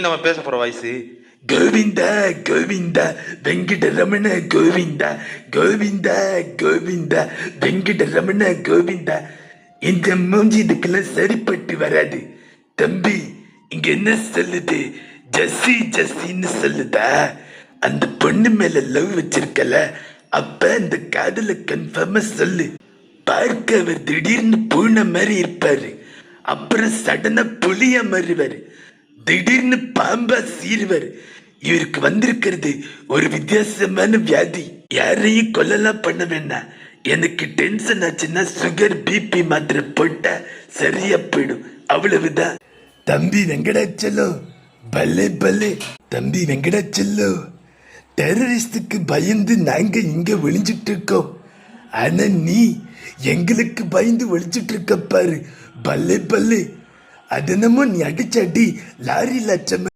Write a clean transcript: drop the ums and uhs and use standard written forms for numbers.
நம்ம பேச போற வாய்ஸ் கோவிந்தா கோவிந்தா வெங்கடரமண கோவிந்தா கோவிந்தா கோவிந்தா வெங்கடரமண கோவிந்தா. இந்த மூஞ்சி இதுக்கெல்லாம் சரிப்பட்டு வராது. தம்பி இங்க என்ன சொல்லுது? ஜஸ்ஸி ஜஸ்ஸின்னு சொல்லுதா? அந்த பொண்ணு மேல லவ் வச்சிருக்கல, அப்ப அந்த காதல கன்ஃபார்மா சொல்லு. பார்க்க அவர் திடீர்னு பூனை மாதிரி இருப்பாரு, அப்புறம் சடனா புளிய மாறுவாரு, திடீர்னு பாம்பா சீருவார். இவருக்கு வந்திருக்கிறது ஒரு வித்தியாசமான வியாதி. யாரையும் கொல்லலாம் பண்ண வேண்டாம். எனக்கு டென்ஷன் ஆச்சுன்னா சுகர் பிபி மாத்திரை போட்டா சரியா போயிடும், அவ்வளவுதான். தம்பி வெங்கடாச்சலோ, பல்லே பல்லே. தம்பி வெங்கடாச்சலோ, டெரரிஸ்டுக்கு பயந்து நாங்க இங்க ஒளிஞ்சிட்டு இருக்கோம். ஆனா நீ எங்களுக்கு பயந்து ஒளிஞ்சிட்டு இருக்க பாரு, பல்லே பல்லே. அது என்னமோ நீ அடிச்ச அடி லாரி லட்சம்